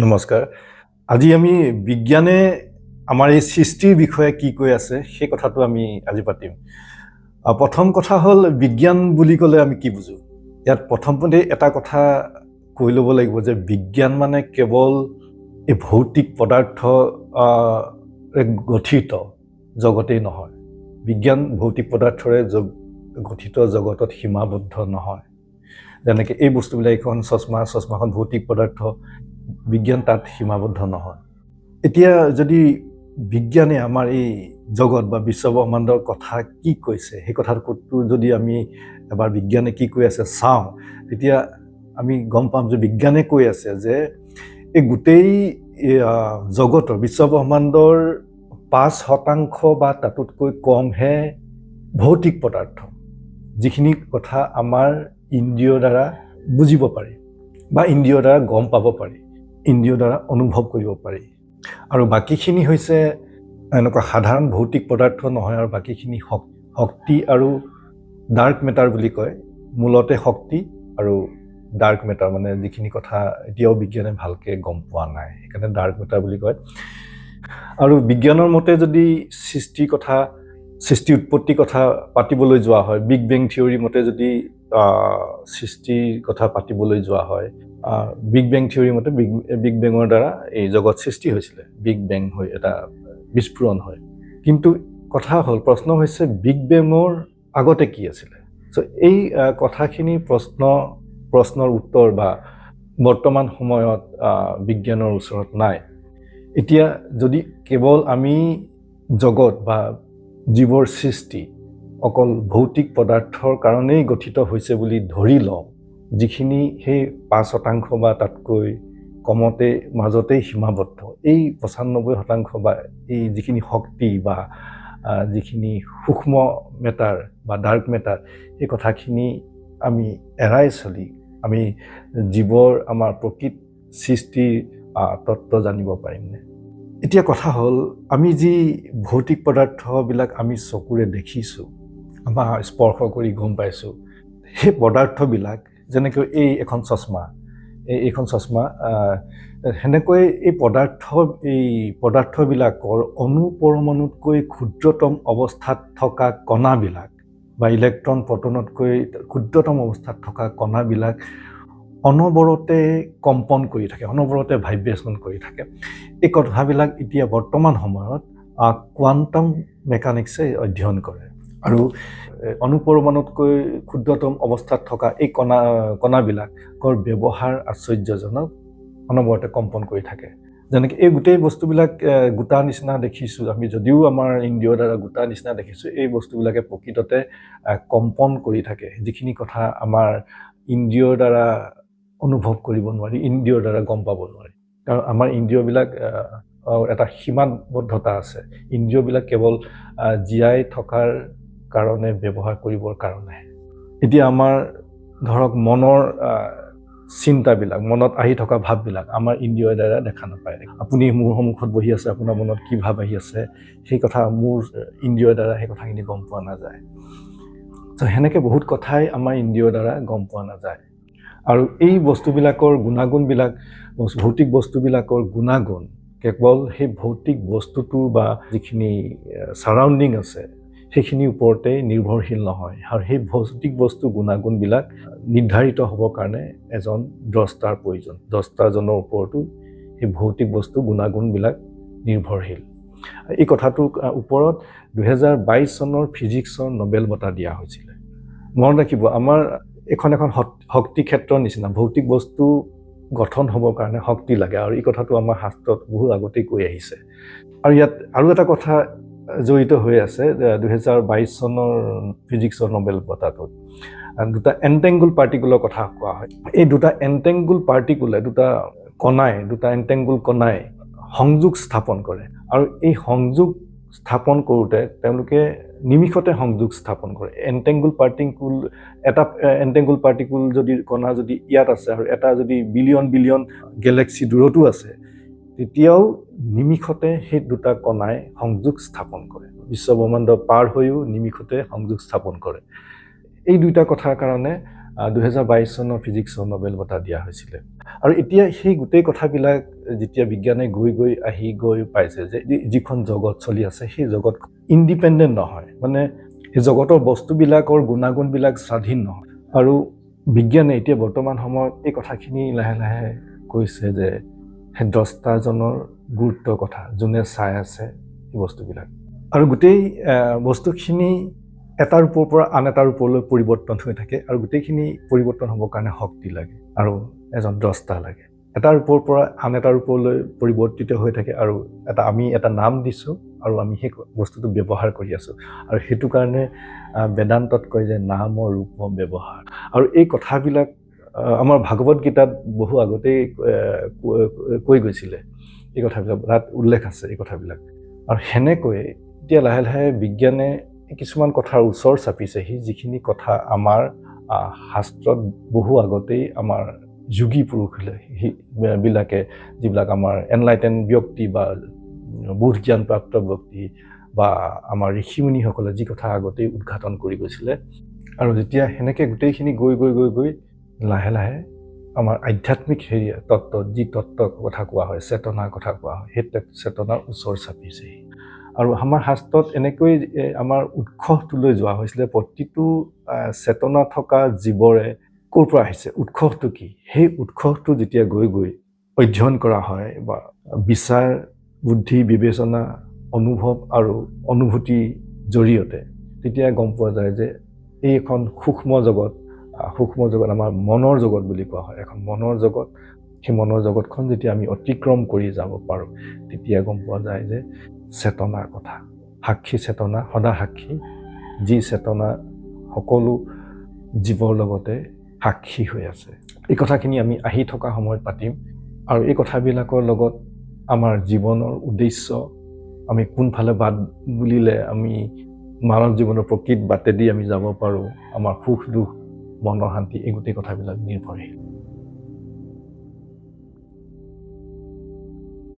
নমস্কাৰ। আজি আমি বিজ্ঞানে আমাৰ এই সৃষ্টিৰ বিষয়ে কি কৈ আছে সেই কথাটো আমি আজি পাতিম। প্ৰথম কথা হ'ল বিজ্ঞান বুলি ক'লে আমি কি বুজো? ইয়াত প্ৰথমতে এটা কথা কৈ ল'ব লাগিব যে বিজ্ঞান মানে কেৱল এই ভৌতিক পদাৰ্থ গঠিত জগতেই নহয়। বিজ্ঞান ভৌতিক পদাৰ্থৰে গঠিত জগতত সীমাবদ্ধ নহয়। যেনেকৈ এই বস্তুবিলাক এইখন চশমাখন ভৌতিক পদাৰ্থ, বিজ্ঞান তাত সীমাবদ্ধ নহয়। এতিয়া যদি বিজ্ঞানে আমাৰ এই জগত বা বিশ্বব্ৰহ্মাণ্ডৰ কথা কি কৈছে সেই কথাটো যদি আমি এবাৰ বিজ্ঞানে কি কৈ আছে চাওঁ, তেতিয়া আমি গম পাম যে বিজ্ঞানে কৈ আছে যে এই গোটেই জগতৰ বিশ্বব্ৰহ্মাণ্ডৰ 5% বা তাতোতকৈ কমহে ভৌতিক পদাৰ্থ, যিখিনি কথা আমাৰ ইন্দ্ৰিয়ৰ দ্বাৰা বুজিব পাৰি বা ইন্দ্ৰিয়ৰ দ্বাৰা গম পাব পাৰি, ইন্দ্ৰিয়ৰ দ্বাৰা অনুভৱ কৰিব পাৰি। আৰু বাকীখিনি হৈছে এনেকুৱা সাধাৰণ ভৌতিক পদাৰ্থ নহয়, আৰু বাকীখিনি শক্তি আৰু ডাৰ্ক মেটাৰ বুলি কয়। মূলতে শক্তি আৰু ডাৰ্ক মেটাৰ, মানে যিখিনি কথা এতিয়াও বিজ্ঞানে ভালকৈ গম পোৱা নাই, সেইকাৰণে ডাৰ্ক মেটাৰ বুলি কয়। আৰু বিজ্ঞানৰ মতে যদি সৃষ্টি উৎপত্তিৰ কথা পাতিবলৈ যোৱা হয়, বিগ বেং থিয়ৰী মতে যদি সৃষ্টিৰ কথা পাতিবলৈ যোৱা হয়, বিগ বেং থিয়ৰী মতে বিগ বেঙৰ দ্বাৰা এই জগত সৃষ্টি হৈছিলে, বিগ বেং হৈ এটা বিস্ফোৰণ হয়। কিন্তু কথা হ'ল, প্ৰশ্ন হৈছে বিগ বেঙৰ আগতে কি আছিলে? এই কথাখিনি প্ৰশ্নৰ উত্তৰ বা বৰ্তমান সময়ত বিজ্ঞানৰ ওচৰত নাই। এতিয়া যদি কেৱল আমি জগত বা জীৱৰ সৃষ্টি অকল ভৌতিক পদাৰ্থৰ কাৰণেই গঠিত হৈছে বুলি ধৰি লওঁ, যিখিনি সেই 5% বা তাতকৈ কমতে মাজতেই সীমাবদ্ধ, এই 95% বা এই যিখিনি শক্তি বা যিখিনি সূক্ষ্ম মেটাৰ বা ডাৰ্ক মেটাৰ, এই কথাখিনি আমি এৰাই চলি আমি জীৱৰ আমাৰ প্ৰকৃত সৃষ্টিৰ তত্ত্ব জানিব পাৰিমনে? এতিয়া কথা হ'ল, আমি যি ভৌতিক পদাৰ্থবিলাক আমি চকুৰে দেখিছোঁ, আমাৰ স্পৰ্শ কৰি গম পাইছোঁ, সেই পদাৰ্থবিলাক যেনেকৈ এইখন চশমা, এইখন চশমা, সেনেকৈ এই পদাৰ্থবিলাকৰ অনুপৰমাণুতকৈ ক্ষুদ্ৰতম অৱস্থাত থকা কণাবিলাক বা ইলেক্ট্ৰন প্ৰটনতকৈ ক্ষুদ্ৰতম অৱস্থাত থকা কণাবিলাক অনবৰতে কম্পন কৰি থাকে, অনবৰতে ভাইব্ৰেশ্যন কৰি থাকে। এই কথাবিলাক এতিয়া বৰ্তমান সময়ত কোৱাণ্টাম মেকানিক্সে অধ্যয়ন কৰে। আৰু অনুপৰমাণুতকৈ ক্ষুদ্ৰতম অৱস্থাত থকা এই কণাবিলাকৰ ব্যৱহাৰ আশ্চৰ্যজনক, অনবৰতে কম্পন কৰি থাকে। যেনেকৈ এই গোটেই বস্তুবিলাক গোটা নিচিনা দেখিছোঁ আমি, যদিও আমাৰ ইন্দ্ৰিয়ৰ দ্বাৰা গোটা নিচিনা দেখিছোঁ, এই বস্তুবিলাকে প্ৰকৃততে কম্পন কৰি থাকে, যিখিনি কথা আমাৰ ইন্দ্ৰিয়ৰ দ্বাৰা অনুভৱ কৰিব নোৱাৰি, ইন্দ্ৰিয়ৰ দ্বাৰা গম পাব নোৱাৰি। কাৰণ আমাৰ ইন্দ্ৰিয়বিলাক এটা সীমাবদ্ধতা আছে। ইন্দ্ৰিয়বিলাক কেৱল জীয়াই থকাৰ কাৰণে ব্যৱহাৰ কৰিবৰ কাৰণে। এতিয়া আমাৰ ধৰক মনৰ চিন্তাবিলাক, মনত আহি থকা ভাৱবিলাক আমাৰ ইন্দ্ৰিয়ৰ দ্বাৰা দেখা নাপায়। আপুনি মোৰ সন্মুখত বহি আছে, আপোনাৰ মনত কি ভাৱ আহি আছে সেই কথা মোৰ ইন্দ্ৰিয়ৰ দ্বাৰা সেই কথাখিনি গম পোৱা নাযায়। সেনেকৈ বহুত কথাই আমাৰ ইন্দ্ৰিয়ৰ দ্বাৰা গম পোৱা নাযায়। আৰু এই বস্তুবিলাকৰ গুণাগুণবিলাক, ভৌতিক বস্তুবিলাকৰ গুণাগুণ কেৱল সেই ভৌতিক বস্তুটোৰ বা যিখিনি ছাৰাউণ্ডিং আছে সেইখিনিৰ ওপৰতে নিৰ্ভৰশীল নহয়। আৰু সেই ভৌতিক বস্তু গুণাগুণবিলাক নিৰ্ধাৰিত হ'বৰ কাৰণে এজন দ্ৰষ্টাৰ প্ৰয়োজন। দ্ৰষ্টাজনৰ ওপৰতো সেই ভৌতিক বস্তু গুণাগুণবিলাক নিৰ্ভৰশীল। এই কথাটোৰ ওপৰত 2022 চনৰ ফিজিক্সৰ নোবেল বঁটা দিয়া হৈছিলে। মনত ৰাখিব, আমাৰ এখন শক্তি ক্ষেত্ৰৰ নিচিনা, ভৌতিক বস্তু গঠন হ'বৰ কাৰণে শক্তি লাগে, আৰু এই কথাটো আমাৰ শাস্ত্ৰত বহু আগতেই কৈ আহিছে। আৰু ইয়াত আৰু এটা কথা জড়িত হৈ আছে, 2022 চনৰ ফিজিক্সৰ নোবেল বঁটাটোত দুটা এণ্টেংগুল পাৰ্টিকুলৰ কথা কোৱা হয়। এই দুটা এণ্টেংগুল পাৰ্টিকুলে, দুটা এণ্টেংগুল কণাই সংযোগ স্থাপন কৰে, আৰু এই সংযোগ স্থাপন কৰোঁতে তেওঁলোকে নিমিষতে সংযোগ স্থাপন কৰে। এটা এণ্টেংগুল পাৰ্টিকুল যদি কণা যদি ইয়াত আছে আৰু এটা যদি বিলিয়ন বিলিয়ন গেলেক্সি দূৰতো আছে, তেতিয়াও নিমিষতে সেই দুটা কণাই সংযোগ স্থাপন কৰে। বিশ্বব্ৰহ্মাণ্ড পাৰ হৈও নিমিষতে সংযোগ স্থাপন কৰে। এই দুটা কথাৰ কাৰণে 2022 চনৰ ফিজিক্সৰ নোবেল বঁটা দিয়া হৈছিলে। আৰু এতিয়া সেই গোটেই কথাবিলাক যেতিয়া বিজ্ঞানে গৈ গৈ পাইছে যে যিখন জগত চলি আছে সেই জগত ইণ্ডিপেণ্ডেণ্ট নহয়, মানে সেই জগতৰ বস্তুবিলাকৰ গুণাগুণবিলাক স্বাধীন নহয়। আৰু বিজ্ঞানে এতিয়া বৰ্তমান সময়ত এই কথাখিনি লাহে লাহে কৈছে যে সেই দ্ৰষ্টাজনৰ গুৰুত্বৰ কথা, যোনে চাই আছে এই বস্তুবিলাক। আৰু গোটেই বস্তুখিনি এটাৰ ওপৰৰ পৰা আন এটাৰ ওপৰলৈ পৰিৱৰ্তন হৈ থাকে, আৰু গোটেইখিনি পৰিৱৰ্তন হ'বৰ কাৰণে শক্তি লাগে আৰু এজন দ্ৰষ্টা লাগে। এটাৰ ওপৰৰ পৰা আন এটাৰ ওপৰলৈ পৰিৱৰ্তিত হৈ থাকে, আৰু আমি এটা নাম দিছোঁ আৰু আমি সেই বস্তুটো ব্যৱহাৰ কৰি আছোঁ। আৰু সেইটো কাৰণে বেদান্তত কয় যে নাম ৰূপ ব্যৱহাৰ। আৰু এই কথাবিলাক আমাৰ ভাগৱত গীতাত বহু আগতেই কৈ গৈছিলে, এই কথাবিলাক তাত উল্লেখ আছে এই কথাবিলাক। আৰু সেনেকৈ এতিয়া লাহে লাহে বিজ্ঞানে কিছুমান কথাৰ ওচৰ চাপিছেহি, যিখিনি কথা আমাৰ শাস্ত্ৰত বহু আগতেই আমাৰ যোগী পুৰুষবিলাকে, যিবিলাক আমাৰ এনলাইটেন ব্যক্তি বা বোধ জ্ঞানপ্ৰাপ্ত ব্যক্তি বা আমাৰ ঋষিমুনিসকলে যি কথা আগতেই উদ্ঘাটন কৰি গৈছিলে। আৰু যেতিয়া সেনেকৈ গোটেইখিনি গৈ লাহে লাহে আমাৰ আধ্যাত্মিক তত্ত্ব, যি তত্ত্বৰ কথা কোৱা হয়, চেতনাৰ কথা কোৱা হয়, সেই চেতনাৰ ওচৰ চাপিছেহি। আৰু আমাৰ শাস্ত্ৰত এনেকৈ আমাৰ উৎসটোলৈ যোৱা হৈছিলে, প্ৰতিটো চেতনা থকা জীৱৰে ক'ৰ পৰা আহিছে, উৎসটো কি, সেই উৎসটো যেতিয়া গৈ অধ্যয়ন কৰা হয় বা বিচাৰ, বুদ্ধি, বিবেচনা, অনুভৱ আৰু অনুভূতিৰ জৰিয়তে, তেতিয়া গম পোৱা যায় যে এইখন সূক্ষ্ম জগত আমাৰ মনৰ জগত বুলি কোৱা হয়, এখন মনৰ জগত। সেই মনৰ জগতখন যেতিয়া আমি অতিক্ৰম কৰি যাব পাৰোঁ, তেতিয়া গম পোৱা যায় যে চেতনাৰ কথা, সাক্ষী চেতনা, সদা সাক্ষী, যি চেতনা সকলো জীৱৰ লগতে সাক্ষী হৈ আছে। এই কথাখিনি আমি আহি থকা সময়ত পাতিম। আৰু এই কথাবিলাকৰ লগত আমাৰ জীৱনৰ উদ্দেশ্য, আমি কোনফালে বাট বুলিলে আমি মানৱ জীৱনৰ প্ৰকৃত বাটেদি আমি যাব পাৰোঁ, আমাৰ সুখ দুখ, মনৰ শান্তি, এই গোটেই কথাবিলাক নিৰ্ভৰশীল।